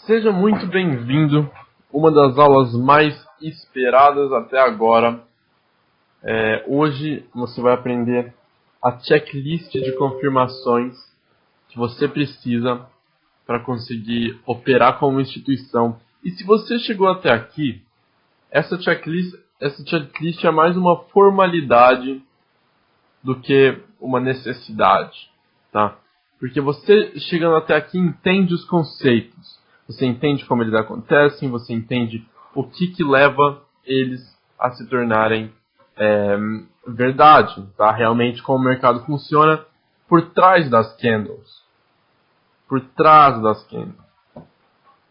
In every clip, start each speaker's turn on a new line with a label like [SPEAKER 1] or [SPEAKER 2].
[SPEAKER 1] Seja muito bem-vindo, uma das aulas mais esperadas até agora. Hoje você vai aprender a checklist de confirmações que você precisa para conseguir operar como instituição. E se você chegou até aqui, essa checklist é mais uma formalidade do que uma necessidade, tá? Porque você chegando até aqui entende os conceitos. Você entende como eles acontecem, você entende o que leva eles a se tornarem verdade, tá? Realmente como o mercado funciona por trás das candles. Por trás das candles.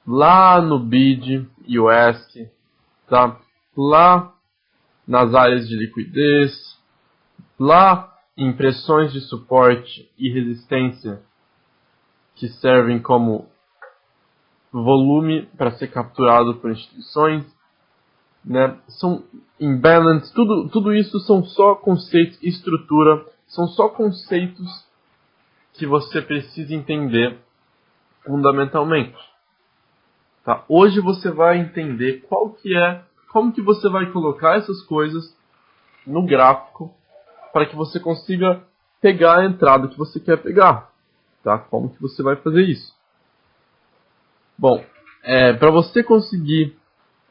[SPEAKER 1] Lá no bid e o ask, tá? Lá nas áreas de liquidez, lá em pressões de suporte e resistência que servem como volume para ser capturado por instituições, né? São imbalance, tudo isso são só conceitos, estrutura, são só conceitos que você precisa entender fundamentalmente. Tá? Hoje você vai entender como que você vai colocar essas coisas no gráfico para que você consiga pegar a entrada que você quer pegar. Tá? Como que você vai fazer isso? Bom, para você conseguir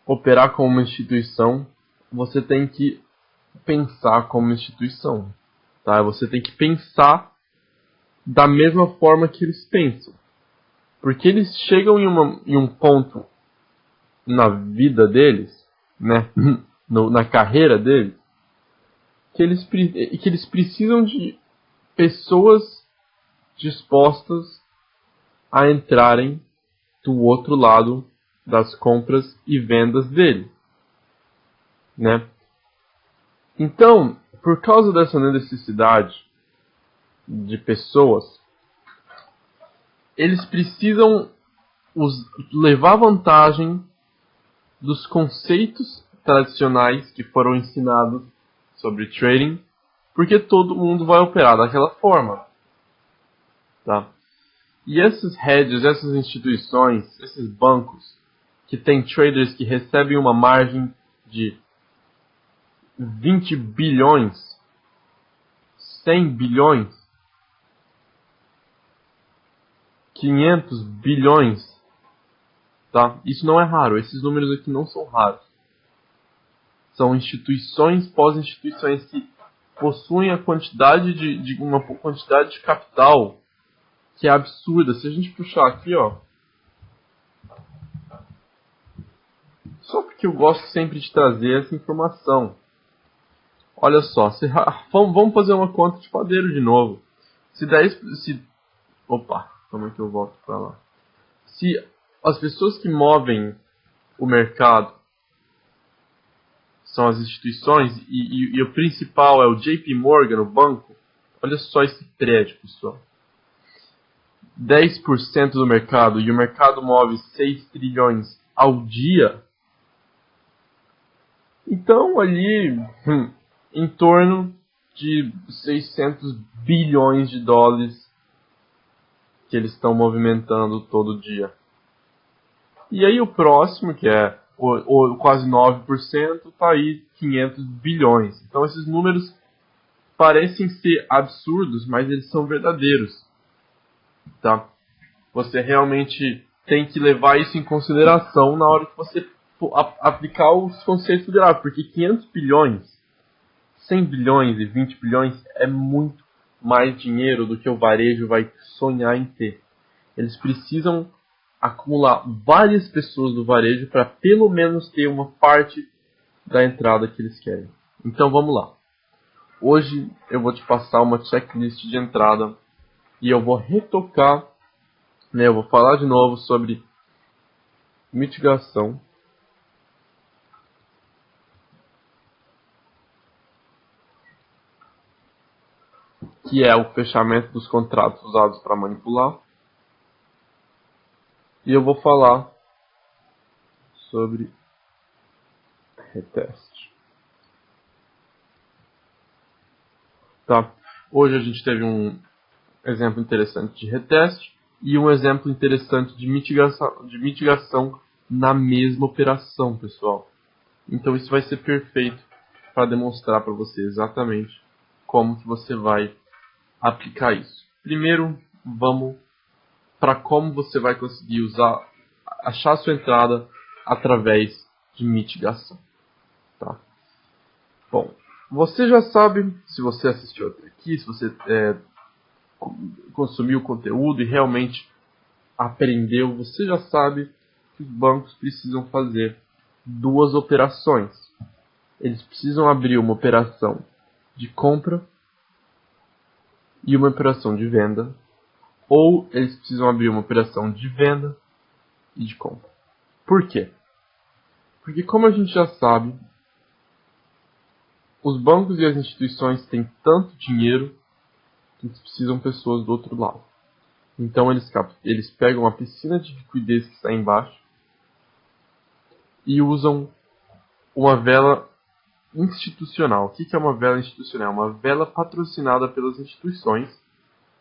[SPEAKER 1] operar como uma instituição, você tem que pensar como uma instituição. Tá? Você tem que pensar da mesma forma que eles pensam. Porque eles chegam em um ponto na vida deles, né? Na carreira deles, que eles precisam de pessoas dispostas a entrarem do outro lado das compras e vendas dele, né? Então, por causa dessa necessidade de pessoas, eles precisam levar vantagem dos conceitos tradicionais que foram ensinados sobre trading, porque todo mundo vai operar daquela forma, tá? E esses hedges, essas instituições, esses bancos que têm traders que recebem uma margem de 20 bilhões, 100 bilhões, 500 bilhões, tá? Isso não é raro, esses números aqui não são raros. São instituições pós-instituições que possuem a quantidade uma quantidade de capital que é absurda. Se a gente puxar aqui, ó, só porque eu gosto sempre de trazer essa informação. Olha só, vamos fazer uma conta de padeiro de novo. Opa, como é que eu volto para lá? Se as pessoas que movem o mercado são as instituições e o principal é o JP Morgan, o banco, olha só esse prédio, pessoal. 10% do mercado e o mercado move 6 trilhões ao dia. Então, ali, em torno de 600 bilhões de dólares que eles estão movimentando todo dia. E aí o próximo, que é quase 9%, está aí 500 bilhões. Então esses números parecem ser absurdos, mas eles são verdadeiros. Tá? Você realmente tem que levar isso em consideração na hora que você for aplicar os conceitos do gráfico, porque 500 bilhões, 100 bilhões e 20 bilhões é muito mais dinheiro do que o varejo vai sonhar em ter. Eles precisam acumular várias pessoas do varejo para pelo menos ter uma parte da entrada que eles querem. Então vamos lá. Hoje eu vou te passar uma checklist de entrada e eu vou retocar, né, eu vou falar de novo sobre mitigação, que é o fechamento dos contratos usados para manipular. E eu vou falar sobre reteste. Tá? Hoje a gente teve um exemplo interessante de reteste, e um exemplo interessante de mitigação na mesma operação, pessoal. Então isso vai ser perfeito para demonstrar para você exatamente como que você vai aplicar isso. Primeiro, vamos para como você vai conseguir achar sua entrada através de mitigação. Tá? Bom, você já sabe, se você assistiu até aqui, se você consumiu o conteúdo e realmente aprendeu, você já sabe que os bancos precisam fazer duas operações. Eles precisam abrir uma operação de compra e uma operação de venda, ou eles precisam abrir uma operação de venda e de compra. Por quê? Porque, como a gente já sabe, os bancos e as instituições têm tanto dinheiro que eles precisam de pessoas do outro lado. Então eles pegam a piscina de liquidez que está embaixo e usam uma vela institucional. O que é uma vela institucional? Uma vela patrocinada pelas instituições,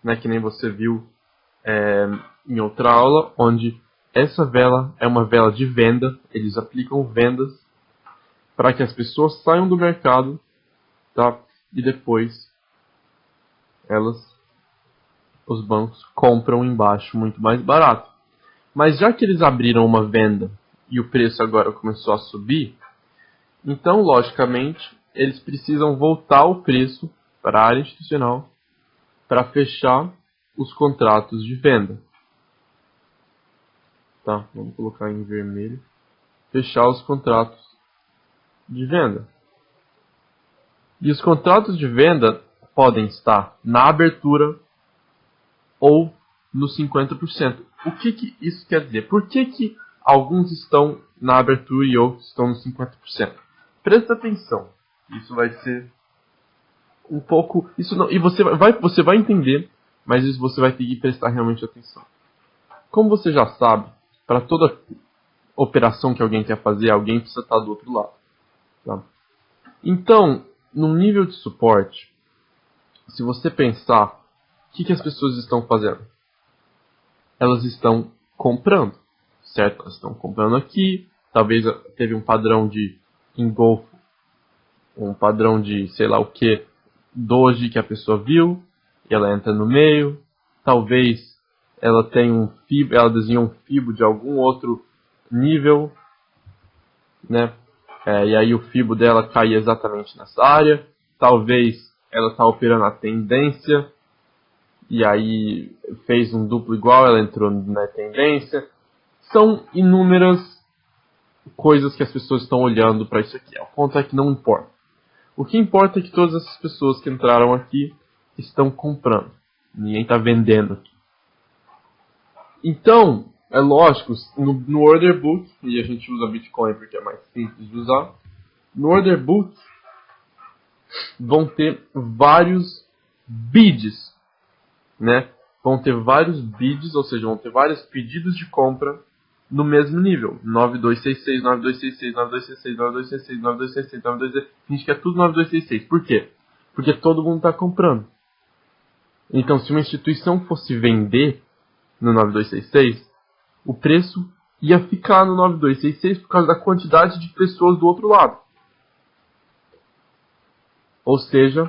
[SPEAKER 1] né, que nem você viu em outra aula, onde essa vela é uma vela de venda. Eles aplicam vendas para que as pessoas saiam do mercado, tá? E depois os bancos compram embaixo muito mais barato. Mas já que eles abriram uma venda e o preço agora começou a subir, então, logicamente, eles precisam voltar o preço para a área institucional para fechar os contratos de venda. Tá, vamos colocar em vermelho. Fechar os contratos de venda. E os contratos de venda podem estar na abertura ou no 50%. O que isso quer dizer? Por que alguns estão na abertura e outros estão no 50%? Presta atenção. Isso vai ser um pouco... Isso não, e você vai entender, mas isso você vai ter que prestar realmente atenção. Como você já sabe, para toda operação que alguém quer fazer, alguém precisa estar do outro lado. Tá? Então, no nível de suporte, se você pensar, o que as pessoas estão fazendo? Elas estão comprando, certo? Elas estão comprando aqui, talvez teve um padrão de engolfo, um padrão de sei lá o que, doji que a pessoa viu, e ela entra no meio, talvez ela tenha ela desenha um fibo de algum outro nível, né? E aí o fibo dela cai exatamente nessa área, talvez ela está operando a tendência, e aí fez um duplo igual, ela entrou na tendência. São inúmeras coisas que as pessoas estão olhando para isso aqui. O ponto é que não importa. O que importa é que todas essas pessoas que entraram aqui estão comprando. Ninguém está vendendo aqui. Então, é lógico, no order book, e a gente usa Bitcoin porque é mais simples de usar, no order book vão ter vários bids, né? Vão ter vários bids, ou seja, vão ter vários pedidos de compra no mesmo nível. 9266, 9266, 9266, 9266, 9266, 9266. A gente quer tudo 9266. Por quê? Porque todo mundo está comprando. Então, se uma instituição fosse vender no 9266, o preço ia ficar no 9266 por causa da quantidade de pessoas do outro lado. Ou seja,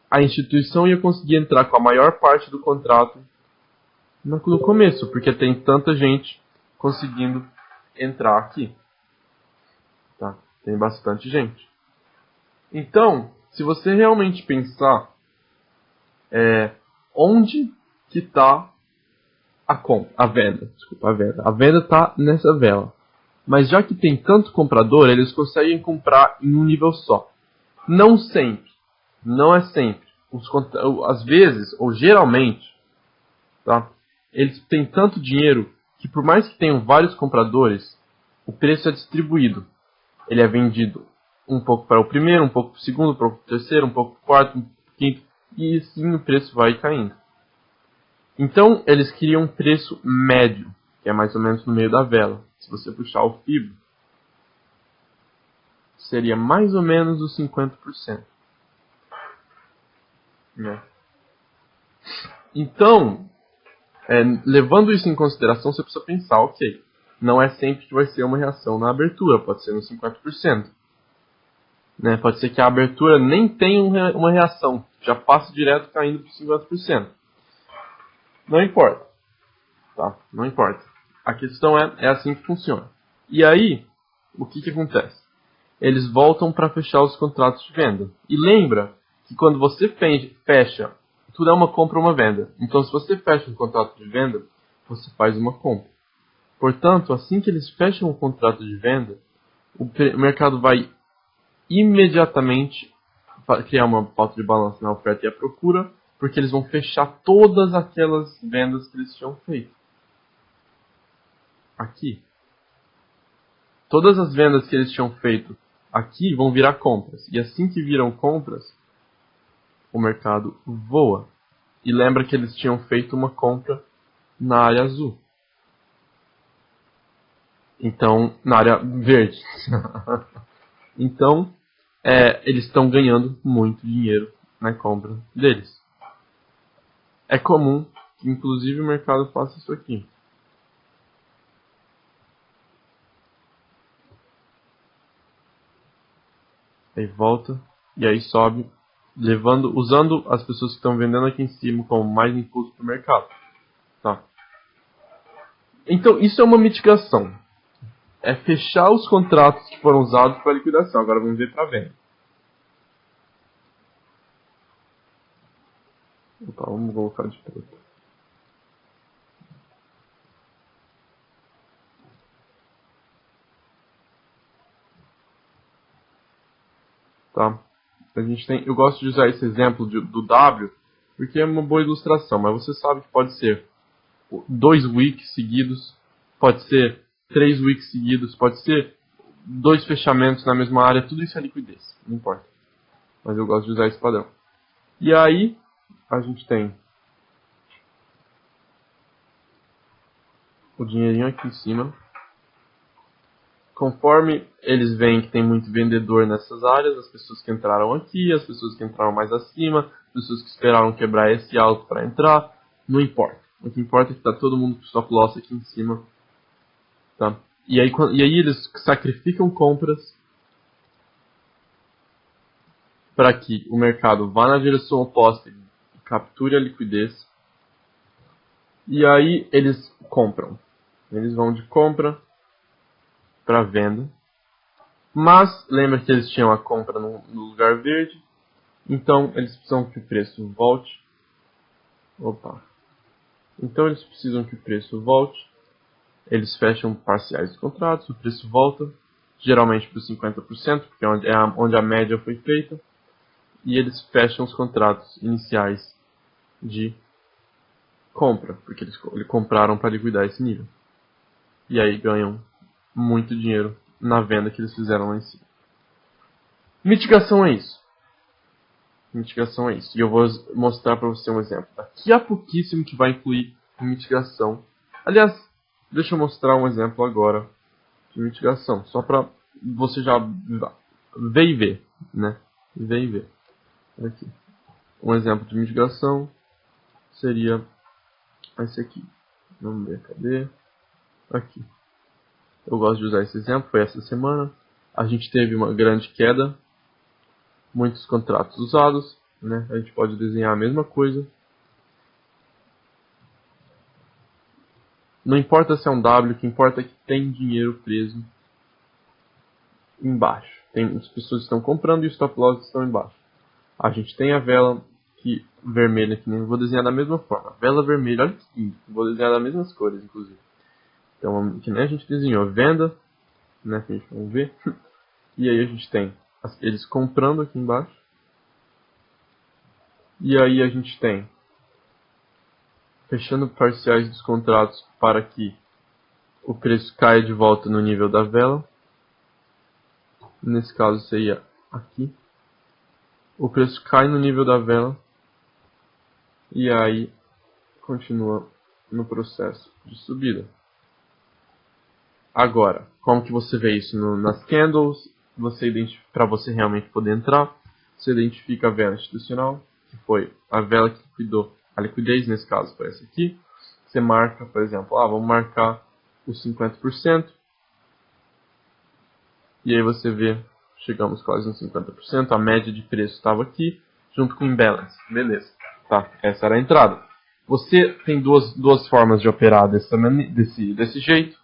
[SPEAKER 1] a instituição ia conseguir entrar com a maior parte do contrato no começo, porque tem tanta gente conseguindo entrar aqui. Tá? Tem bastante gente. Então, se você realmente pensar onde que está a venda. Desculpa, a venda. A venda está nessa vela. Mas já que tem tanto comprador, eles conseguem comprar em um nível só. Não sempre. Não é sempre. Às vezes, ou geralmente, tá? Eles têm tanto dinheiro que por mais que tenham vários compradores, o preço é distribuído. Ele é vendido um pouco para o primeiro, um pouco para o segundo, um pouco para o terceiro, um pouco para o quarto, um pouco para o quinto, e assim o preço vai caindo. Então, eles criam um preço médio, que é mais ou menos no meio da vela. Se você puxar o fibo, seria mais ou menos os 50%. Né? Então, levando isso em consideração, você precisa pensar, ok, não é sempre que vai ser uma reação na abertura, pode ser no 50%. Né? Pode ser que a abertura nem tenha uma reação, já passe direto caindo para 50%. Não importa. Tá? Não importa. A questão é assim que funciona. E aí, o que acontece? Eles voltam para fechar os contratos de venda. E lembra que quando você fecha, tudo é uma compra ou uma venda. Então, se você fecha um contrato de venda, você faz uma compra. Portanto, assim que eles fecham o contrato de venda, o mercado vai imediatamente criar uma falta de balanço na oferta e a procura, porque eles vão fechar todas aquelas vendas que eles tinham feito. Aqui. Todas as vendas que eles tinham feito aqui vão virar compras. E assim que viram compras, o mercado voa. E lembra que eles tinham feito uma compra na área azul. Então, na área verde. Então, eles estão ganhando muito dinheiro na compra deles. É comum que, inclusive, o mercado faça isso aqui. Aí volta e aí sobe, usando as pessoas que estão vendendo aqui em cima como mais impulso para o mercado. Tá? Então, isso é uma mitigação. É fechar os contratos que foram usados para liquidação. Agora vamos ver para venda. Opa, vamos colocar de preto. Tá? A gente eu gosto de usar esse exemplo do W porque é uma boa ilustração, mas você sabe que pode ser 2 weeks seguidos, pode ser 3 weeks seguidos, pode ser 2 fechamentos na mesma área, tudo isso é liquidez, não importa. Mas eu gosto de usar esse padrão. E aí, a gente tem o dinheirinho aqui em cima. Conforme eles veem que tem muito vendedor nessas áreas, as pessoas que entraram aqui, as pessoas que entraram mais acima, as pessoas que esperaram quebrar esse alto para entrar, não importa. O que importa é que está todo mundo com stop loss aqui em cima. Tá? E aí eles sacrificam compras para que o mercado vá na direção oposta e capture a liquidez. E aí eles compram. Eles vão de compra para venda. Mas lembra que eles tinham a compra no lugar verde. Então eles precisam que o preço volte. Então eles precisam que o preço volte. Eles fecham parciais dos contratos, o preço volta, geralmente para os 50%, porque é onde a média foi feita. E eles fecham os contratos iniciais de compra, porque eles compraram para liquidar esse nível. E aí ganham muito dinheiro na venda que eles fizeram lá em cima. Mitigação é isso. Mitigação é isso. E eu vou mostrar para você um exemplo. Daqui a pouquíssimo que vai incluir mitigação. Aliás, deixa eu mostrar um exemplo agora de mitigação. Só para você já ver e ver. Né? Ver e ver. Aqui. Um exemplo de mitigação seria esse aqui. Vamos ver, cadê? Aqui. Eu gosto de usar esse exemplo, foi essa semana. A gente teve uma grande queda, muitos contratos usados, né? A gente pode desenhar a mesma coisa. Não importa se é um W, o que importa é que tem dinheiro preso embaixo. As pessoas estão comprando e os stop loss estão embaixo. A gente tem a vela vermelha, que nem eu vou desenhar da mesma forma. Vela vermelha, olha que lindo. Vou desenhar das mesmas cores, inclusive. Então, que nem a gente desenhou, venda, né, que a gente vai ver. E aí a gente tem eles comprando aqui embaixo. E aí a gente tem fechando parciais dos contratos para que o preço caia de volta no nível da vela. Nesse caso seria aqui. O preço cai no nível da vela. E aí continua no processo de subida. Agora, como que você vê isso nas candles? Para você realmente poder entrar, você identifica a vela institucional, que foi a vela que liquidou A liquidez, nesse caso, foi essa aqui. Você marca, por exemplo, vamos marcar os 50%. E aí você vê, chegamos quase nos 50%. A média de preço estava aqui, junto com o imbalance. Beleza. Tá, essa era a entrada. Você tem duas formas de operar desse jeito,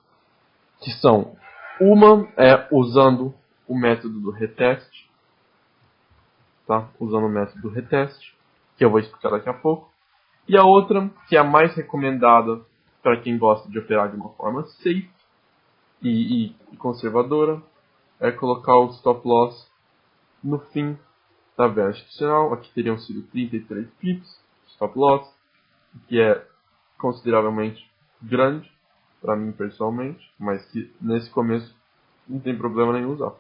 [SPEAKER 1] que são, uma é usando o método do retest, tá? Usando o método do retest, que eu vou explicar daqui a pouco. E a outra, que é a mais recomendada para quem gosta de operar de uma forma safe e conservadora, é colocar o stop loss no fim da vela institucional. Aqui teriam sido 33 pips, stop loss, que é consideravelmente grande para mim pessoalmente, mas que nesse começo não tem problema nenhum usar.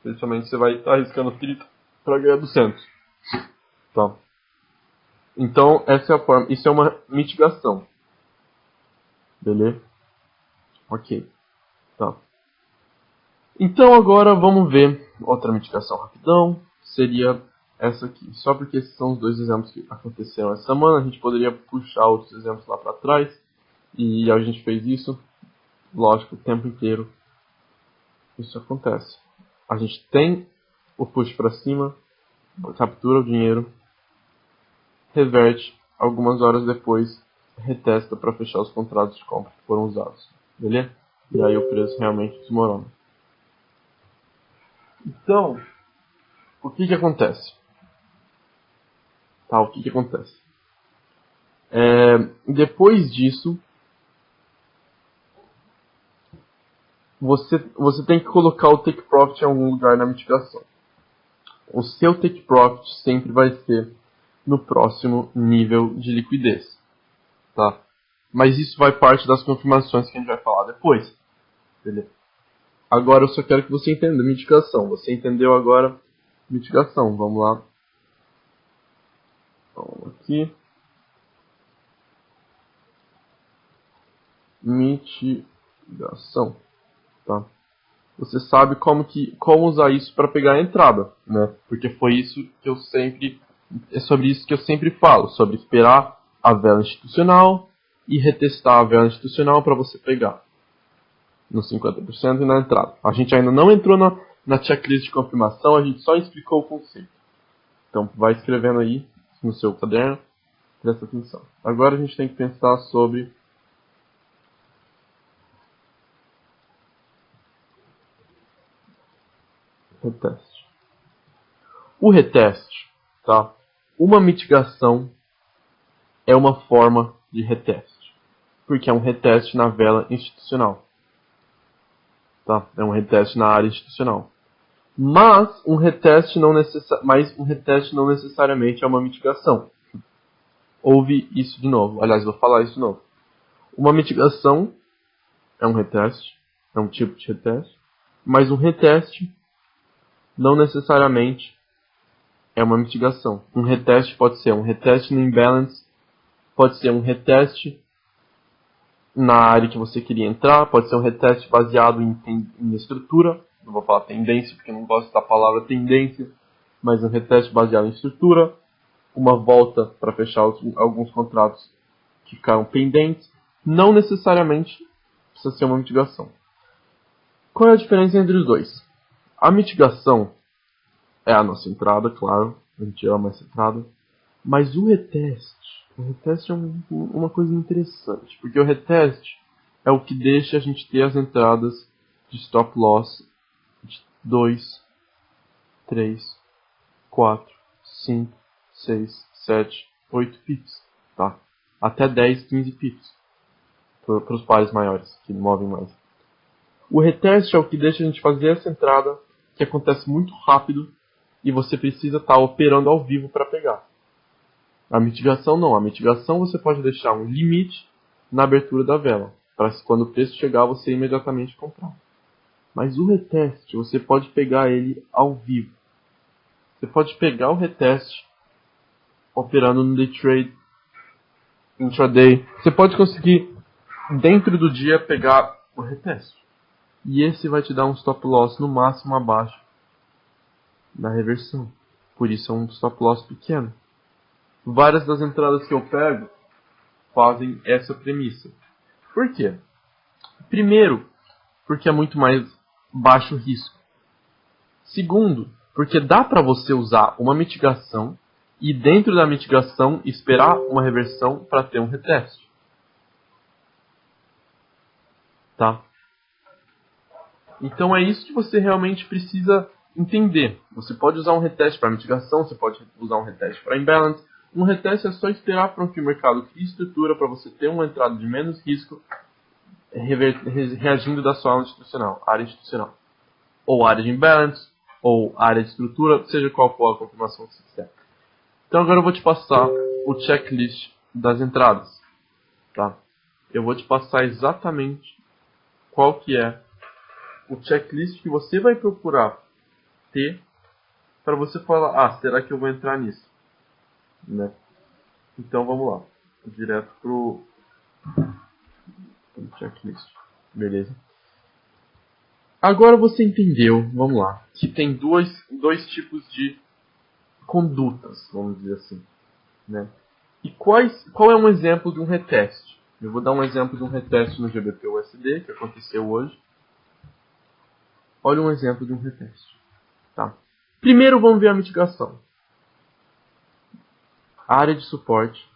[SPEAKER 1] Principalmente você vai estar arriscando 30 para ganhar 200. Tá. Então essa é a forma, isso é uma mitigação. Beleza? Ok. Tá. Então agora vamos ver outra mitigação rapidão. Seria essa aqui. Só porque esses são os dois exemplos que aconteceram essa semana. A gente poderia puxar outros exemplos lá para trás. E a gente fez isso. Lógico, o tempo inteiro isso acontece. A gente tem o push para cima, captura o dinheiro, reverte, algumas horas depois retesta para fechar os contratos de compra que foram usados. Beleza? E aí o preço realmente desmorona. Então, o que acontece? Tá, o que acontece? Depois disso, você tem que colocar o take profit em algum lugar na mitigação. O seu take profit sempre vai ser no próximo nível de liquidez. Tá? Mas isso vai parte das confirmações que a gente vai falar depois. Beleza? Agora eu só quero que você entenda mitigação. Você entendeu agora mitigação. Vamos lá. Vamos aqui. Mitigação. Tá? Você sabe como usar isso para pegar a entrada, né? Porque foi isso que é sobre isso que eu sempre falo, sobre esperar a vela institucional e retestar a vela institucional para você pegar no 50% e na entrada. A gente ainda não entrou na checklist de confirmação, a gente só explicou o conceito. Então vai escrevendo aí no seu caderno, presta atenção. Agora a gente tem que pensar sobre reteste. O reteste, tá? Uma mitigação é uma forma de reteste, porque é um reteste na vela institucional, tá? É um reteste na área institucional. Mas um reteste não necessariamente é uma mitigação. Ouve isso de novo. Aliás, vou falar isso de novo. Uma mitigação é um reteste, é um tipo de reteste, mas um reteste não necessariamente é uma mitigação. Um reteste pode ser um reteste no imbalance, pode ser um reteste na área que você queria entrar, pode ser um reteste baseado em estrutura. Não vou falar tendência porque eu não gosto da palavra tendência, mas um reteste baseado em estrutura, uma volta para fechar alguns contratos que ficaram pendentes. Não necessariamente precisa ser uma mitigação. Qual é a diferença entre os dois? A mitigação é a nossa entrada, claro, a gente ama essa entrada, mas o reteste é uma coisa interessante, porque o reteste é o que deixa a gente ter as entradas de stop loss de 2, 3, 4, 5, 6, 7, 8 pips, tá? Até 10, 15 pips para os pares maiores, que movem mais. O reteste é o que deixa a gente fazer essa entrada, que acontece muito rápido, e você precisa estar operando ao vivo para pegar. A mitigação não. A mitigação você pode deixar um limite na abertura da vela, para quando o preço chegar você imediatamente comprar. Mas o reteste, você pode pegar ele ao vivo. Você pode pegar o reteste operando no day trade, intraday. Você pode conseguir, dentro do dia, pegar o reteste. E esse vai te dar um stop loss no máximo abaixo da reversão. Por isso é um stop loss pequeno. várias das entradas que eu pego fazem essa premissa. Por quê? Primeiro, porque é muito mais baixo risco. Segundo, porque dá para você usar uma mitigação e dentro da mitigação esperar uma reversão para ter um reteste. Tá? Então é isso que você realmente precisa entender. Você pode usar um reteste para mitigação, você pode usar um reteste para imbalance. Um reteste é só esperar para que o mercado crie estrutura para você ter uma entrada de menos risco reagindo da sua área institucional. Ou área de imbalance, ou área de estrutura, seja qual for a confirmação que você quiser. Então agora eu vou te passar o checklist das entradas. Tá? Eu vou te passar exatamente qual que é o checklist que você vai procurar ter para você falar, será que eu vou entrar nisso? Né? Então vamos lá, direto pro checklist, beleza? Agora você entendeu, vamos lá, que tem dois tipos de condutas, vamos dizer assim, né? E qual é um exemplo de um reteste? Eu vou dar um exemplo de um reteste no GBP-USD que aconteceu hoje. Olha um exemplo de um reteste. Tá? Primeiro vamos ver a mitigação. Área de suporte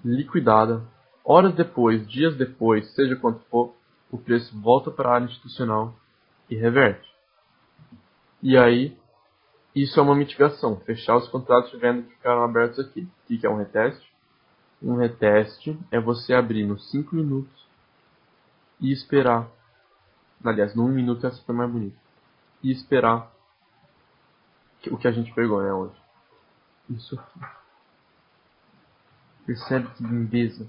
[SPEAKER 1] liquidada. Horas depois, dias depois, seja quanto for, o preço volta para a área institucional e reverte. E aí, isso é uma mitigação. Fechar os contratos de venda que ficaram abertos aqui. O que é um reteste? Um reteste é você abrir nos 5 minutos e esperar. Aliás, no 1 minuto essa foi mais bonita. E esperar o que a gente pegou, né, hoje. Isso aqui. Percebe que lindeza?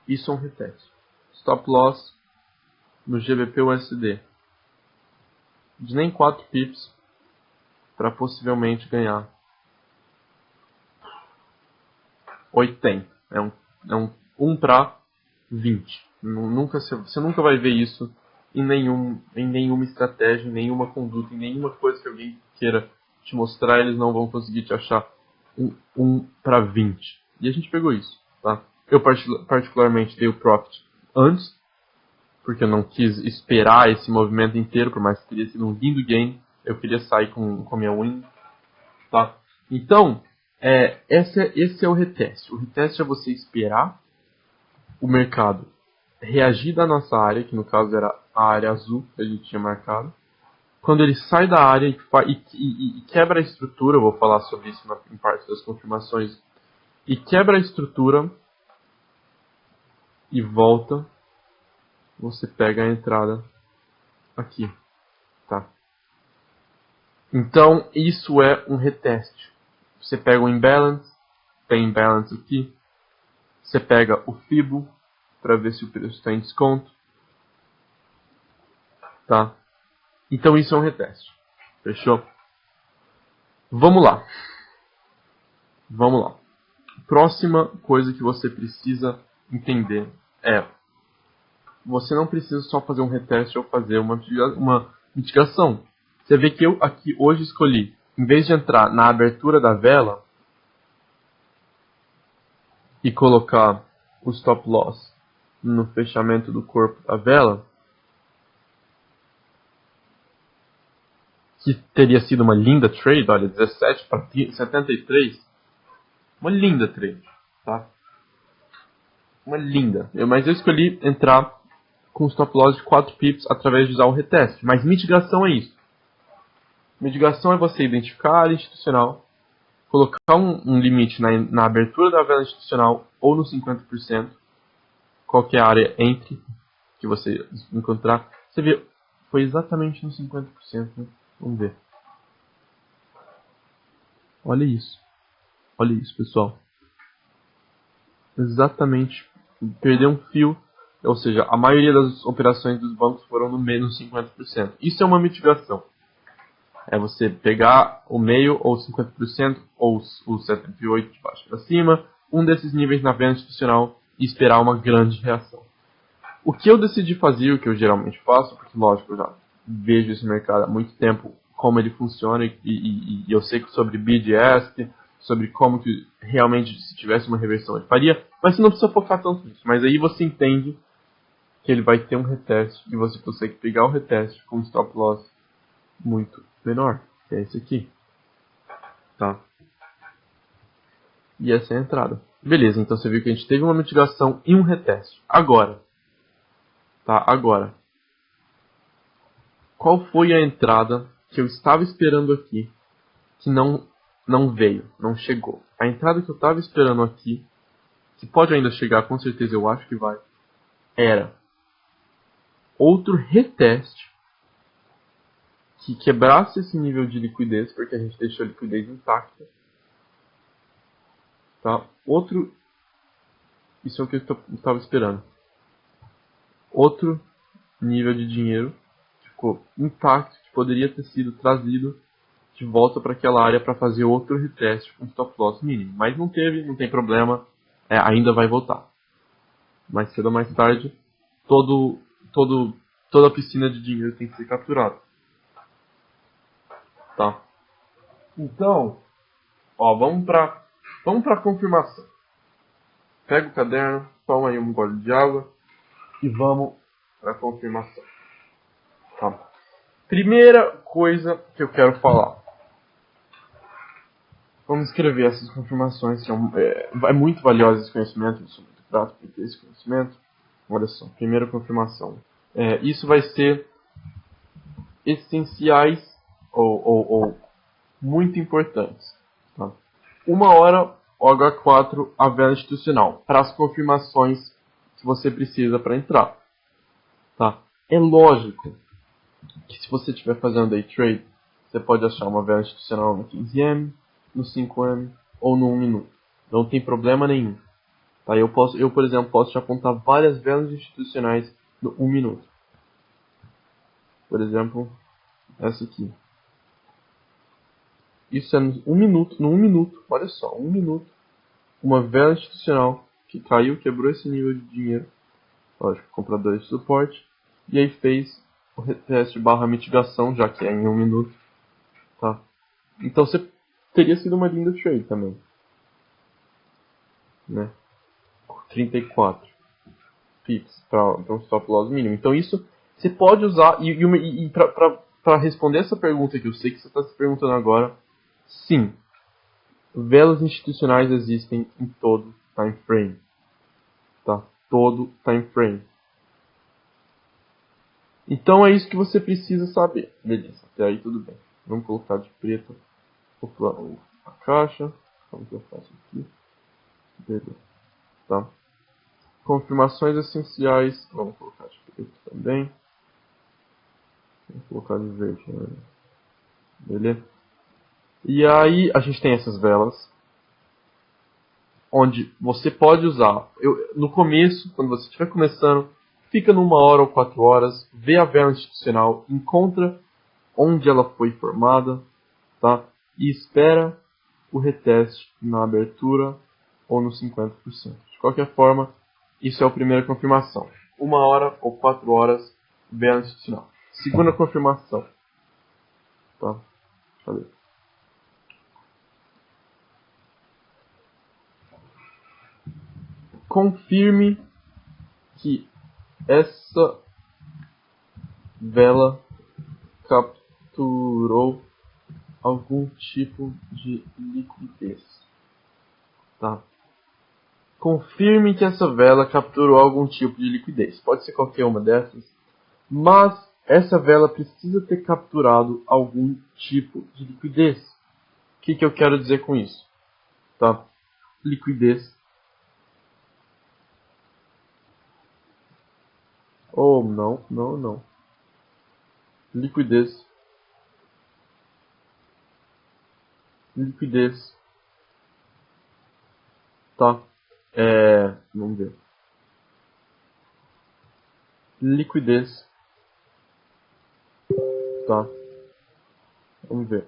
[SPEAKER 1] Isso é um reteste. Stop loss no GBP-USD. De nem 4 pips para possivelmente ganhar 80. É um 1 para 20. Você nunca vai ver isso em nenhuma estratégia, em nenhuma conduta, em nenhuma coisa que alguém queira te mostrar. Eles não vão conseguir te achar um 1 para 20. E a gente pegou isso. Tá? Eu particularmente dei o profit antes, porque eu não quis esperar esse movimento inteiro, por mais que teria sido um lindo gain, eu queria sair com a minha win. Tá? Então, esse é o reteste. O reteste é você esperar o mercado reagir da nossa área, que no caso era a área azul que a gente tinha marcado. Quando ele sai da área e quebra a estrutura, eu vou falar sobre isso em parte das confirmações, e quebra a estrutura e volta, você pega a entrada aqui. Tá? Então, isso é um reteste. Você pega o imbalance, tem imbalance aqui, você pega o FIBO, para ver se o preço está em desconto. Tá? Então isso é um reteste. Fechou? Vamos lá. Vamos lá. Próxima coisa que você precisa entender é: você não precisa só fazer um reteste ou fazer uma mitigação. Você vê que eu aqui hoje escolhi, em vez de entrar na abertura da vela e colocar o stop loss no fechamento do corpo da vela, que teria sido uma linda trade, olha, 17 para 73, uma linda trade, tá? Uma linda. Mas eu escolhi entrar com stop loss de 4 pips através de usar o reteste. Mas mitigação é isso. Mitigação é você identificar a área institucional, colocar um limite na abertura da vela institucional ou no 50%, qualquer área entre que você encontrar. Você vê, foi exatamente no 50%, né? Vamos ver. Olha isso. Olha isso, pessoal. Exatamente. Perdeu um fio. Ou seja, a maioria das operações dos bancos foram no menos 50%. Isso é uma mitigação. É você pegar o meio, ou 50%, ou os 78% de baixo para cima, um desses níveis na venda institucional e esperar uma grande reação. O que eu decidi fazer, o que eu geralmente faço, porque lógico, eu já vejo esse mercado há muito tempo como ele funciona e eu sei sobre bid e ask, sobre como que realmente se tivesse uma reversão ele faria, mas você não precisa focar tanto nisso. Mas aí você entende que ele vai ter um retest e você consegue pegar o retest com um stop loss muito menor, que é esse aqui, tá? E essa é a entrada. Beleza, então você viu que a gente teve uma mitigação e um retest. Agora, tá? Agora, qual foi a entrada que eu estava esperando aqui que não veio, não chegou? A entrada que eu estava esperando aqui, que pode ainda chegar, com certeza eu acho que vai, era outro retest que quebrasse esse nível de liquidez, porque a gente deixou a liquidez intacta. Tá? Isso é o que eu estava esperando. Outro nível de dinheiro que ficou intacto, que poderia ter sido trazido de volta para aquela área para fazer outro retest com stop loss mínimo. Mas não teve, não tem problema, ainda vai voltar. Mais cedo ou mais tarde, toda a piscina de dinheiro tem que ser capturada. Tá? Então, ó, vamos para a confirmação. Pega o caderno, toma aí um gole de água e vamos para a confirmação. Tá? Primeira coisa que eu quero falar. Vamos escrever essas confirmações, que é muito valioso esse conhecimento, eu sou muito grato por ter esse conhecimento. Olha só, primeira confirmação. Isso vai ser essenciais ou muito importantes. Tá? 1h OH4 a vela institucional para as confirmações que você precisa para entrar. Tá? É lógico que se você estiver fazendo day trade, você pode achar uma vela institucional no 15M, no 5M ou no 1 minuto. Não tem problema nenhum. Tá? Eu, por exemplo, posso te apontar várias velas institucionais no 1 minuto. Por exemplo, essa aqui. Isso é no 1 minuto, olha só, 1 minuto. Uma vela institucional que caiu, quebrou esse nível de dinheiro. Lógico, comprador de suporte. E aí fez o reteste barra mitigação, já que é em 1 minuto. Tá? Então você teria sido uma linda trade também. Né? 34 pips para um stop loss mínimo. Então isso você pode usar. E para responder essa pergunta que eu sei que você está se perguntando agora, sim. Velas institucionais existem em todo time frame. Tá? Todo time frame. Então é isso que você precisa saber. Beleza, até aí tudo bem. Vamos colocar de preto a caixa. Como que eu faço aqui? Beleza. Tá? Confirmações essenciais. Vamos colocar de preto também. Vamos colocar de verde. Né? Beleza? E aí a gente tem essas velas. Onde você pode usar. No começo, quando você estiver começando, fica numa hora ou 4 horas, vê a vela institucional, encontra onde ela foi formada, tá? E espera o reteste na abertura ou no 50%. De qualquer forma, isso é a primeira confirmação. 1 hora ou 4 horas, vela institucional. Segunda confirmação. Tá? Cadê? Confirme que essa vela capturou algum tipo de liquidez. Tá? Confirme que essa vela capturou algum tipo de liquidez. Pode ser qualquer uma dessas, mas essa vela precisa ter capturado algum tipo de liquidez. O que eu quero dizer com isso? Tá? Liquidez. Oh, não. Liquidez. Tá? Vamos ver. Liquidez. Tá? Vamos ver.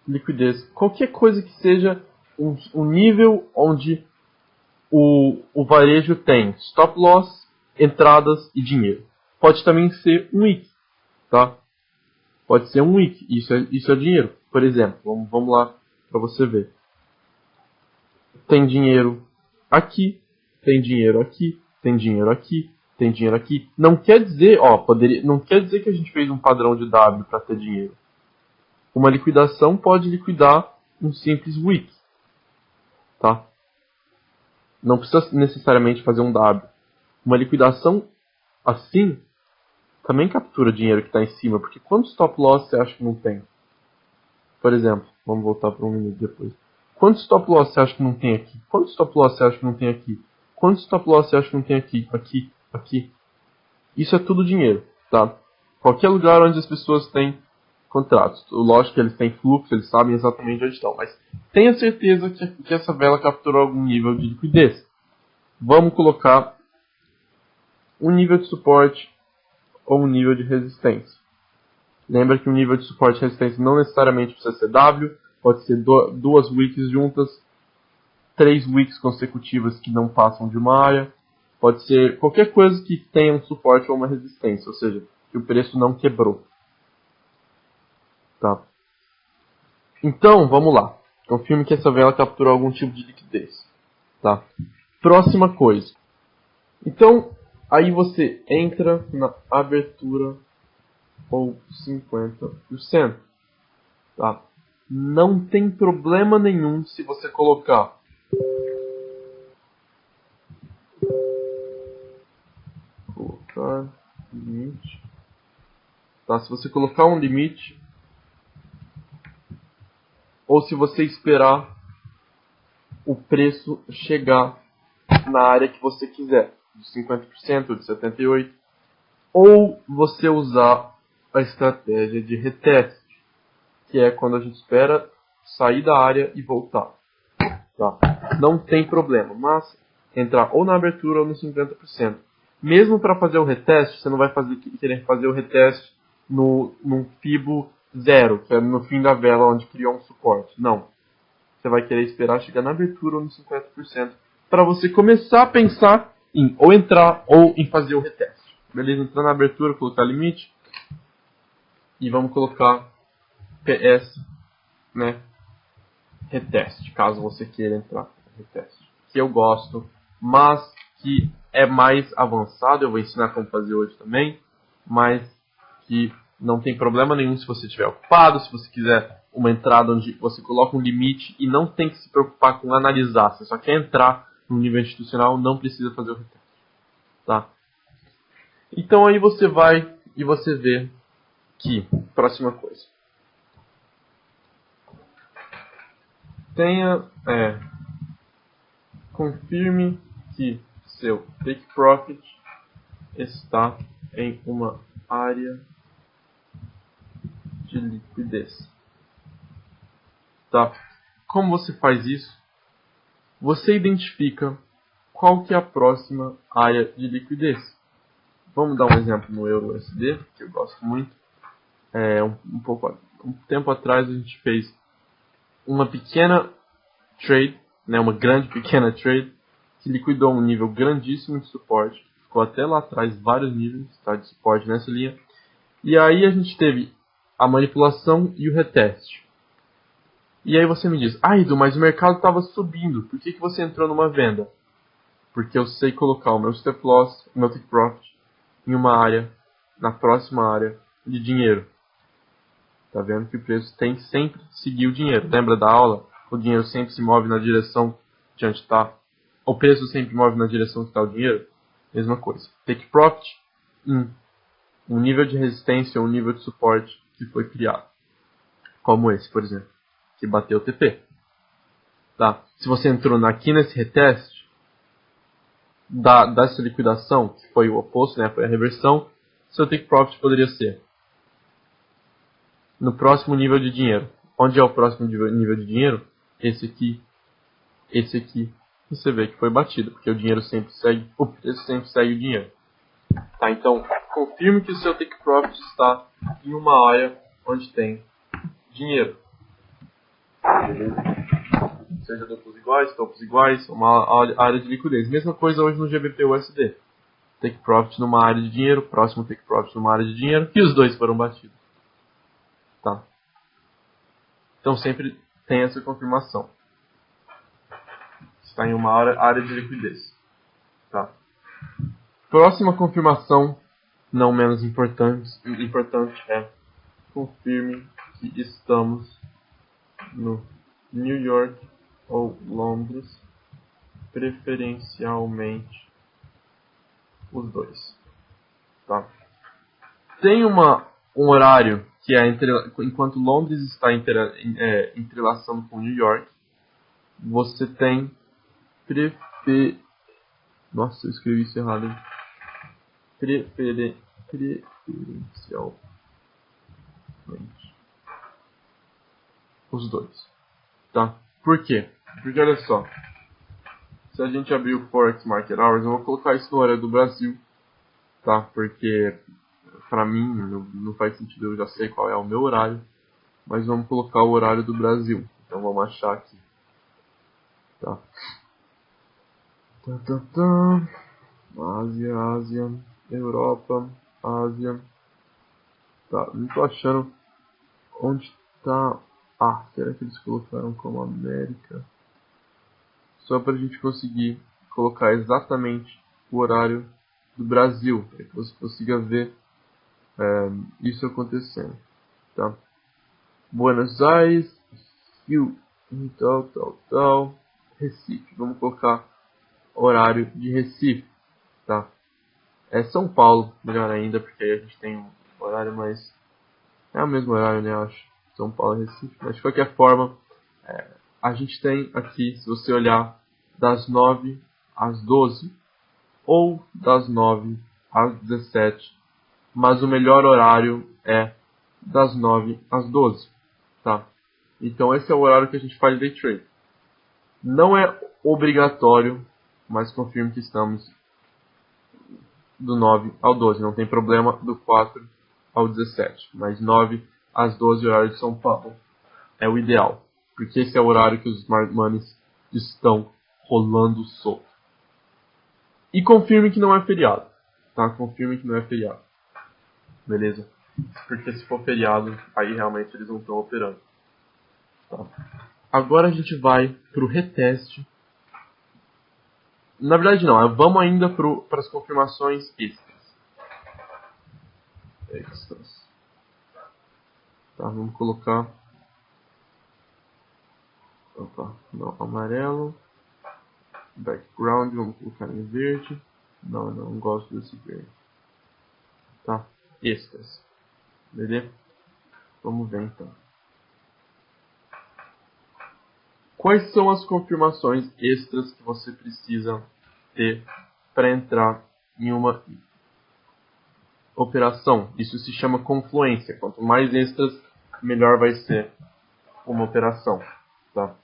[SPEAKER 1] Liquidez. Qualquer coisa que seja um nível onde o varejo tem stop loss, entradas e dinheiro. Pode também ser um wiki, tá? Pode ser um wiki, isso é dinheiro. Por exemplo, vamos lá para você ver. Tem dinheiro aqui, tem dinheiro aqui, tem dinheiro aqui, tem dinheiro aqui. Não quer dizer, não quer dizer que a gente fez um padrão de W para ter dinheiro. Uma liquidação pode liquidar um simples wiki, tá? Não precisa necessariamente fazer um W. Uma liquidação assim também captura dinheiro que está em cima, porque quantos stop loss você acha que não tem? Por exemplo, vamos voltar para um minuto depois. Quantos stop loss você acha que não tem aqui? Quantos stop loss você acha que não tem aqui? Quantos stop loss você acha que não tem aqui? Aqui, aqui. Isso é tudo dinheiro, tá? Qualquer lugar onde as pessoas têm contratos. Lógico que eles têm fluxo, eles sabem exatamente onde estão, mas tenha certeza que essa vela capturou algum nível de liquidez. Vamos colocar um nível de suporte ou um nível de resistência. Lembra que um nível de suporte e resistência não necessariamente precisa ser W, pode ser duas wicks juntas, 3 wicks consecutivas que não passam de uma área, pode ser qualquer coisa que tenha um suporte ou uma resistência, ou seja, que o preço não quebrou. Tá? Então, vamos lá. Confirme que essa vela capturou algum tipo de liquidez. Tá? Próxima coisa. Então, aí você entra na abertura ou 50%. Tá? Não tem problema nenhum se você colocar limite. Tá? Se você colocar um limite ou se você esperar o preço chegar na área que você quiser, de 50%, de 78%, ou você usar a estratégia de reteste, que é quando a gente espera sair da área e voltar. Tá? Não tem problema, mas entrar ou na abertura ou no 50%. Mesmo para fazer o reteste, você não vai querer fazer o reteste no Fibo 0, que é no fim da vela onde criou um suporte. Não. Você vai querer esperar chegar na abertura ou no 50% para você começar a pensar em ou entrar ou em fazer o reteste. Beleza? Entrar na abertura, colocar limite. E vamos colocar PS, né? Reteste, caso você queira entrar no reteste. Que eu gosto, mas que é mais avançado. Eu vou ensinar como fazer hoje também. Mas que não tem problema nenhum se você estiver ocupado, se você quiser uma entrada onde você coloca um limite e não tem que se preocupar com analisar. Você só quer entrar no nível institucional, não precisa fazer o reteste. Tá? Então aí você vai e você vê que, próxima coisa. Confirme que seu take profit está em uma área de liquidez. Tá? Como você faz isso? Você identifica qual que é a próxima área de liquidez. Vamos dar um exemplo no EURUSD, que eu gosto muito. Um tempo atrás a gente fez uma pequena trade, né, uma grande pequena trade, que liquidou um nível grandíssimo de suporte. Ficou até lá atrás vários níveis, tá, de suporte nessa linha. E aí a gente teve a manipulação e o reteste. E aí você me diz, Edu, mas o mercado estava subindo, por que você entrou numa venda? Porque eu sei colocar o meu stop loss, o meu take profit, em uma área, na próxima área de dinheiro. Tá vendo que o preço tem que sempre seguir o dinheiro. Lembra da aula? O dinheiro sempre se move na direção de onde está. O preço sempre move na direção que está o dinheiro. Mesma coisa. Take profit em um nível de resistência ou um nível de suporte que foi criado. Como esse, por exemplo, que bateu o TP. Tá? Se você entrou aqui nesse reteste dessa liquidação, que foi o oposto, né? Foi a reversão, seu take profit poderia ser no próximo nível de dinheiro. Onde é o próximo nível de dinheiro? Esse aqui. E você vê que foi batido, porque o dinheiro sempre segue, o preço sempre segue o dinheiro. Tá, então, confirme que o seu take profit está em uma área onde tem dinheiro. Beleza? Seja duplos iguais, topos iguais, uma área de liquidez. Mesma coisa hoje no GBP USD. take profit numa área de dinheiro, próximo take profit numa área de dinheiro, e os dois foram batidos. Tá? Então sempre tem essa confirmação. Está em uma área de liquidez. Tá? Próxima confirmação, não menos importante é: confirme que estamos no New York ou Londres, preferencialmente os dois. Tá? Tem um horário que é enquanto Londres está entrelaçando com New York, você tem Nossa, eu escrevi isso errado, hein? Preferencialmente os dois. Tá? Por quê? Porque olha só, se a gente abrir o Forex Market Hours, eu vou colocar isso no horário do Brasil, tá? Porque pra mim não faz sentido, eu já sei qual é o meu horário, mas vamos colocar o horário do Brasil. Então vamos achar aqui. Tá? Ásia, Europa, Ásia. Tá, não tô achando onde tá. Ah, será que eles colocaram como América? Só pra gente conseguir colocar exatamente o horário do Brasil, para que você consiga ver isso acontecendo. Tá? Buenos Aires, Rio, tal, Recife. Vamos colocar horário de Recife, tá? É São Paulo, melhor ainda, porque aí a gente tem um horário mais... É o mesmo horário, né, eu acho. São Paulo e Recife. Mas de qualquer forma, a gente tem aqui, se você olhar, das 9 às 12 ou das 9 às 17. Mas o melhor horário é das 9 às 12, tá? Então esse é o horário que a gente faz day trade. Não é obrigatório, mas confirmo que estamos do 9 ao 12. Não tem problema do 4 ao 17. Mas 9 às 12, horário de São Paulo, é o ideal. Porque esse é o horário que os smart moneys estão rolando solto. E confirme que não é feriado. Tá? Confirme que não é feriado. Beleza? Porque se for feriado, aí realmente eles não estão operando. Tá? Agora a gente vai para o reteste. Na verdade não, vamos ainda para as confirmações extras. Tá, vamos colocar... Opa, não, amarelo. Background, vamos colocar em verde. Não gosto desse verde. Tá, extras. Beleza? Vamos ver então. Quais são as confirmações extras que você precisa ter para entrar em uma operação? Isso se chama confluência. Quanto mais extras, melhor vai ser uma operação. Tá?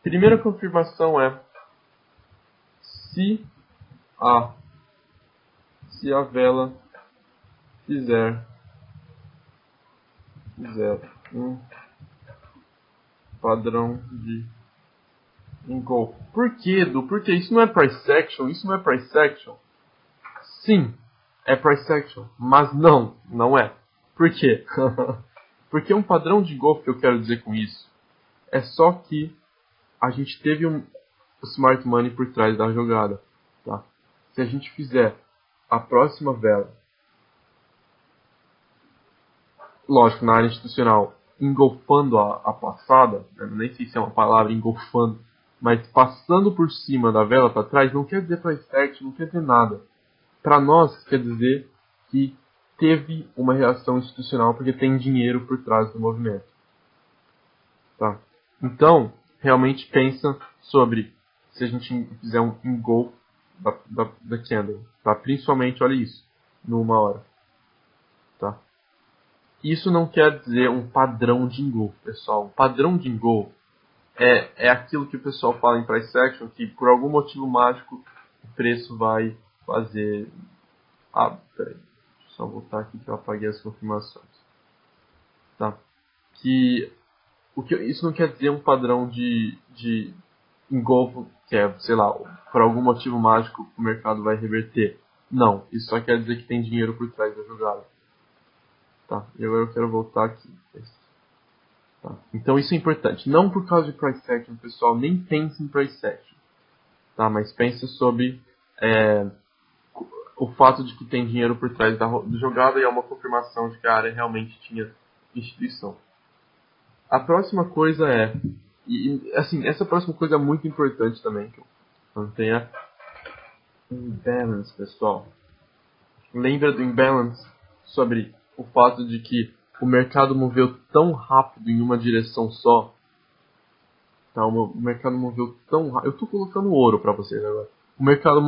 [SPEAKER 1] Primeira confirmação é se a vela fizer um padrão de engolfo. Por quê, Edu? Porque isso não é price action? Isso não é price action? Sim, é price action, mas não é. Por quê? Porque um padrão de engolfo, que eu quero dizer com isso, é só que a gente teve um smart money por trás da jogada. Tá? Se a gente fizer a próxima vela, lógico, na área institucional, engolfando a passada, nem sei se é uma palavra engolfando, mas passando por cima da vela para trás, não quer dizer price action, não quer dizer nada. Para nós, quer dizer que teve uma reação institucional porque tem dinheiro por trás do movimento. Tá? Então, realmente pensa sobre se a gente fizer um engolfo da candle. Tá? Principalmente, olha isso, numa hora. Tá? Isso não quer dizer um padrão de engolfo, pessoal. Um padrão de engolfo é aquilo que o pessoal fala em price action, que por algum motivo mágico o preço vai fazer... Ah, peraí. Deixa eu só voltar aqui que eu apaguei as confirmações. Tá? Isso não quer dizer um padrão de engolfo que é, sei lá, por algum motivo mágico o mercado vai reverter. Não, isso só quer dizer que tem dinheiro por trás da jogada. Tá, e agora eu quero voltar aqui. Tá. Então isso é importante. Não por causa de price action, pessoal, nem pense em price action. Tá, mas pense sobre o fato de que tem dinheiro por trás da jogada e é uma confirmação de que a área realmente tinha instituição. A próxima coisa assim, essa próxima coisa é muito importante também, que eu mantenha imbalance, pessoal. Lembra do imbalance sobre o fato de que o mercado moveu tão rápido em uma direção só? Tá, o mercado moveu tão rápido. Eu estou colocando ouro para vocês agora. O mercado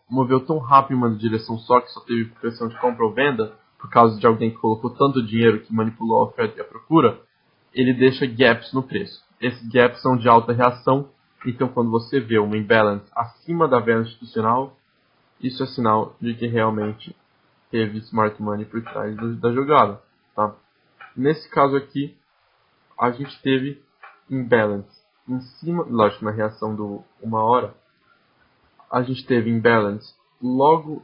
[SPEAKER 1] moveu tão rápido em uma direção só que só teve pressão de compra ou venda por causa de alguém que colocou tanto dinheiro que manipulou a oferta e a procura. Ele deixa gaps no preço. Esses gaps são de alta reação. Então, quando você vê uma imbalance acima da vela institucional, isso é sinal de que realmente teve smart money por trás da jogada. Tá? Nesse caso aqui, a gente teve imbalance em cima, lógico, na reação do 1 hora, a gente teve imbalance logo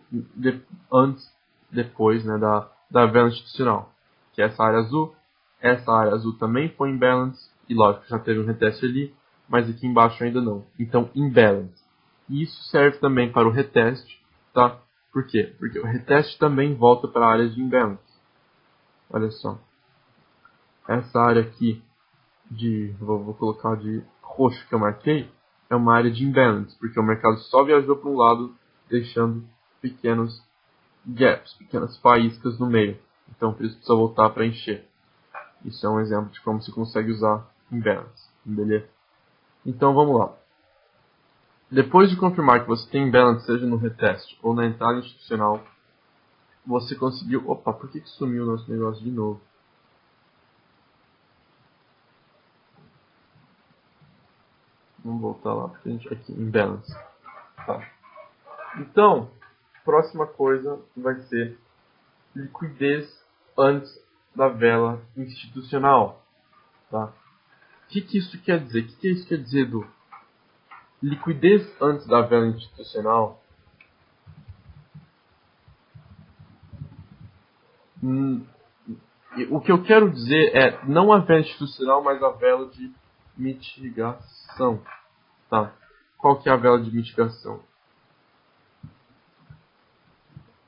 [SPEAKER 1] depois, né, da vela institucional, que é essa área azul. Essa área azul também foi imbalance, e lógico, já teve um reteste ali, mas aqui embaixo ainda não. Então, imbalance. E isso serve também para o reteste, tá? Por quê? Porque o reteste também volta para a área de imbalance. Olha só. Essa área aqui, vou colocar de roxo que eu marquei, é uma área de imbalance, porque o mercado só viajou para um lado, deixando pequenos gaps, pequenas faíscas no meio. Então, por isso precisa voltar para encher. Isso é um exemplo de como se consegue usar imbalance, beleza? Então, vamos lá. Depois de confirmar que você tem imbalance, seja no reteste ou na entrada institucional, você conseguiu... Opa, por que sumiu o nosso negócio de novo? Vamos voltar lá, porque a gente aqui, imbalance. Tá. Então, próxima coisa vai ser liquidez antes da vela institucional. Tá? O que isso quer dizer? O que isso quer dizer, Edu? Liquidez antes da vela institucional o que eu quero dizer é não a vela institucional, mas a vela de mitigação. Tá? Qual que é a vela de mitigação?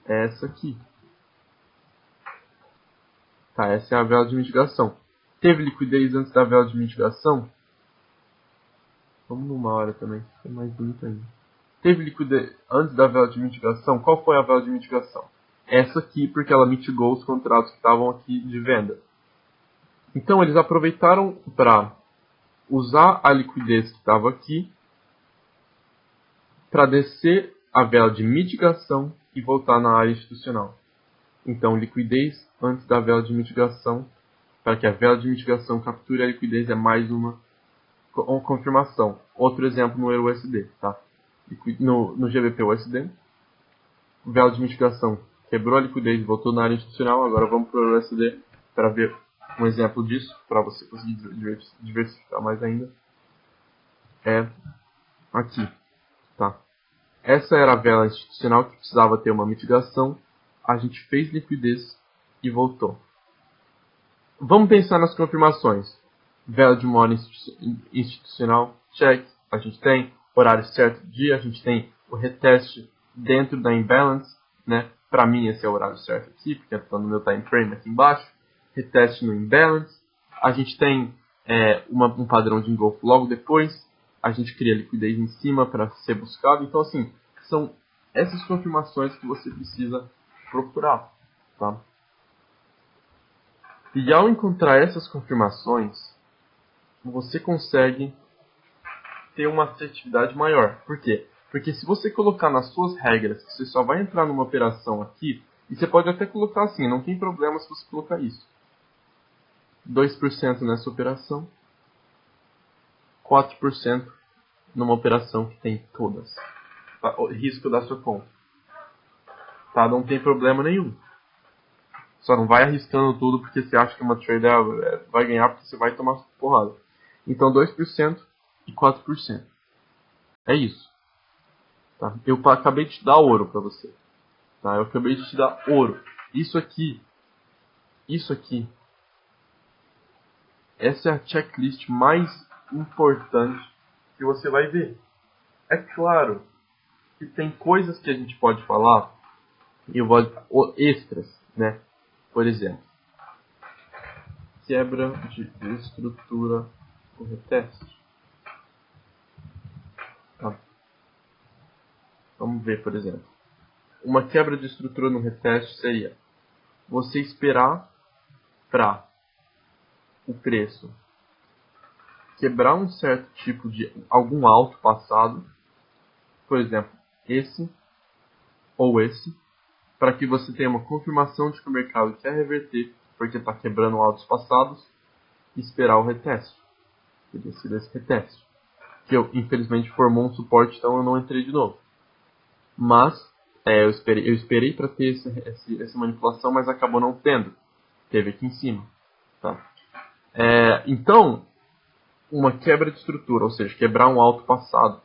[SPEAKER 1] É essa aqui. Tá, essa é a vela de mitigação. Teve liquidez antes da vela de mitigação? Vamos numa hora também, é mais bonito ainda. Teve liquidez antes da vela de mitigação? Qual foi a vela de mitigação? Essa aqui, porque ela mitigou os contratos que estavam aqui de venda. Então, eles aproveitaram para usar a liquidez que estava aqui para descer a vela de mitigação e voltar na área institucional. Então, liquidez antes da vela de mitigação, para que a vela de mitigação capture a liquidez, é mais uma confirmação. Outro exemplo no EURUSD, tá? No GBP USD, vela de mitigação quebrou a liquidez e voltou na área institucional. Agora vamos para o EURUSD para ver um exemplo disso, para você conseguir diversificar mais ainda. É aqui, tá? Essa era a vela institucional que precisava ter uma mitigação. A gente fez liquidez e voltou. Vamos pensar nas confirmações. Vela de uma hora institucional, check. A gente tem horário certo do dia, a gente tem o reteste dentro da imbalance, né? Para mim esse é o horário certo aqui, porque está no meu time frame aqui embaixo. Reteste no imbalance. A gente tem um padrão de engolfo logo depois. A gente cria liquidez em cima para ser buscado. Então, assim, são essas confirmações que você precisa procurar, tá? E ao encontrar essas confirmações, você consegue ter uma assertividade maior. Por quê? Porque se você colocar nas suas regras que você só vai entrar numa operação aqui, e você pode até colocar assim, não tem problema se você colocar isso. 2% nessa operação, 4% numa operação que tem todas. Tá? O risco da sua conta. Tá? Não tem problema nenhum. Só não vai arriscando tudo porque você acha que uma trade vai ganhar porque você vai tomar porrada. Então 2% e 4%. É isso. Tá? Eu acabei de te dar ouro para você. Tá? Eu acabei de te dar ouro. Isso aqui, essa é a checklist mais importante que você vai ver. É claro que tem coisas que a gente pode falar, e eu vou extras, né? Por exemplo, quebra de estrutura no reteste. Tá? Vamos ver, por exemplo. Uma quebra de estrutura no reteste seria você esperar para o preço quebrar um certo tipo de algum alto passado, por exemplo, esse ou esse, para que você tenha uma confirmação de que o mercado quer reverter porque está quebrando altos passados e esperar o reteste. Teria sido esse reteste. Que eu, infelizmente, formou um suporte, então eu não entrei de novo. Mas eu esperei para ter essa manipulação, mas acabou não tendo. Teve aqui em cima. Tá? Então, uma quebra de estrutura, ou seja, quebrar um alto passado.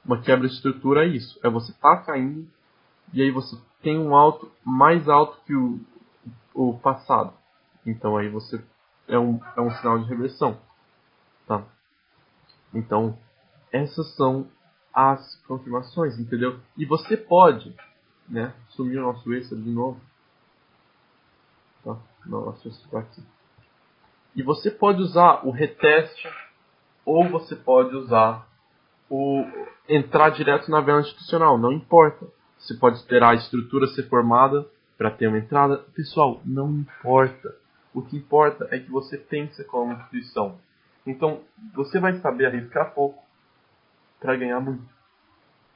[SPEAKER 1] Uma quebra de estrutura é isso. É você estar caindo e aí você tem um alto mais alto que o passado. Então aí você é um sinal de reversão. Tá? Então, essas são as confirmações, entendeu? E você pode, né? Sumiu o nosso extra de novo. Tá? Nossa, isso tá aqui. E você pode usar o reteste ou você pode usar entrar direto na vela institucional, não importa. Você pode esperar a estrutura ser formada para ter uma entrada. Pessoal, não importa. O que importa é que você pense como instituição. Então, você vai saber arriscar pouco para ganhar muito.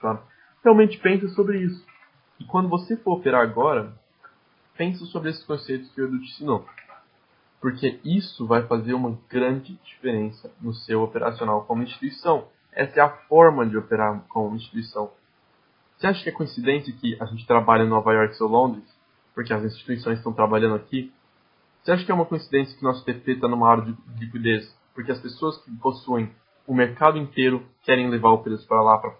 [SPEAKER 1] Tá? Realmente pense sobre isso. E quando você for operar agora, pense sobre esses conceitos que o Edu te ensinou. Porque isso vai fazer uma grande diferença no seu operacional como instituição. Essa é a forma de operar como instituição. Você acha que é coincidência que a gente trabalha em Nova York ou Londres? Porque as instituições estão trabalhando aqui? Você acha que é uma coincidência que nosso TP está numa área de liquidez? Porque as pessoas que possuem o mercado inteiro querem levar o preço para lá para,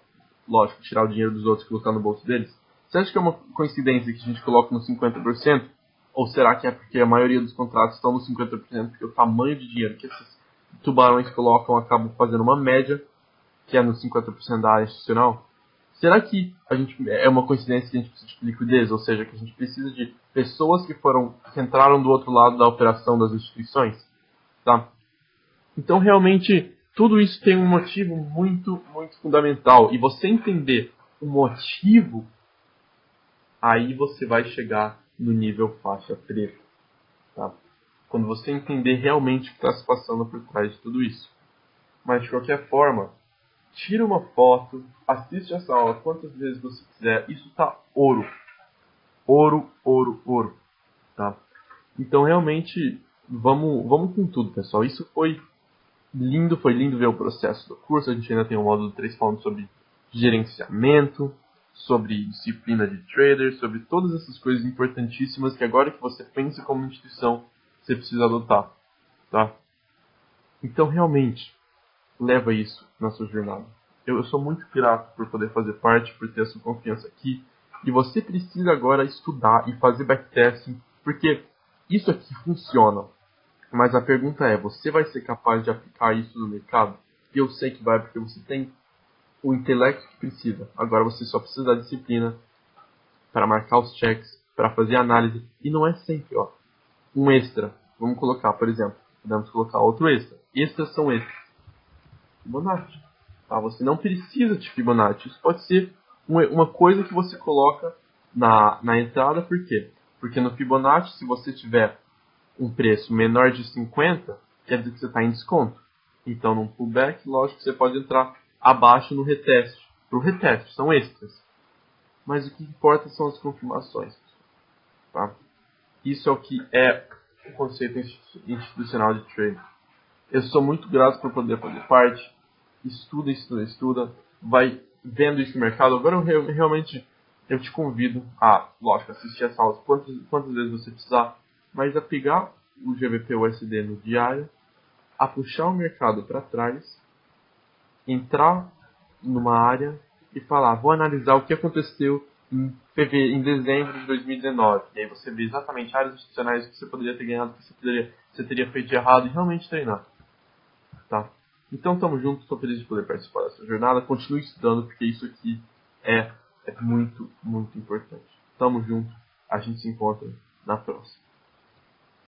[SPEAKER 1] lógico, tirar o dinheiro dos outros e colocar no bolso deles? Você acha que é uma coincidência que a gente coloca no 50%? Ou será que é porque a maioria dos contratos estão no 50%? Porque o tamanho de dinheiro que esses tubarões colocam acabam fazendo uma média, que é nos 50% da área institucional? Será que é uma coincidência que a gente precisa de liquidez? Ou seja, que a gente precisa de pessoas que entraram do outro lado da operação das instituições? Tá? Então, realmente, tudo isso tem um motivo muito, muito fundamental. E você entender o motivo, aí você vai chegar no nível faixa preta. Tá? Quando você entender realmente o que está se passando por trás de tudo isso. Mas, de qualquer forma, tira uma foto, assiste essa aula quantas vezes você quiser. Isso tá ouro. Ouro, ouro, ouro. Tá? Então, realmente, vamos com tudo, pessoal. Isso foi lindo ver o processo do curso. A gente ainda tem um módulo 3 falando sobre gerenciamento, sobre disciplina de trader, sobre todas essas coisas importantíssimas que agora que você pensa como instituição, você precisa adotar. Tá? Então, realmente, leva isso na sua jornada. Eu sou muito grato por poder fazer parte, por ter a sua confiança aqui. E você precisa agora estudar e fazer backtesting, porque isso aqui funciona. Mas a pergunta é, você vai ser capaz de aplicar isso no mercado? E eu sei que vai, porque você tem o intelecto que precisa. Agora você só precisa da disciplina para marcar os checks, para fazer análise. E não é sempre, ó. Um extra. Vamos colocar, por exemplo, podemos colocar outro extra. Extras são extras. Fibonacci. Tá? Você não precisa de Fibonacci. Isso pode ser uma coisa que você coloca na entrada. Por quê? Porque no Fibonacci, se você tiver um preço menor de 50, quer dizer que você está em desconto. Então, num pullback, lógico que você pode entrar abaixo no reteste. Para o reteste, são extras. Mas o que importa são as confirmações. Tá? Isso é o que é o conceito institucional de trading. Eu sou muito grato por poder fazer parte. Estuda, estuda, estuda. Vai vendo isso no mercado. Agora eu te convido a, lógico, assistir essa aula quantas vezes você precisar. Mas a pegar o GBP USD no diário, a puxar o mercado para trás, entrar numa área e falar, vou analisar o que aconteceu em dezembro de 2019. E aí você vê exatamente áreas institucionais que você poderia ter ganhado, que você teria feito de errado e realmente treinar. Tá? Então estamos juntos, estou feliz de poder participar dessa jornada. Continue estudando, porque isso aqui é muito, muito importante. Tamo junto, a gente se encontra na próxima.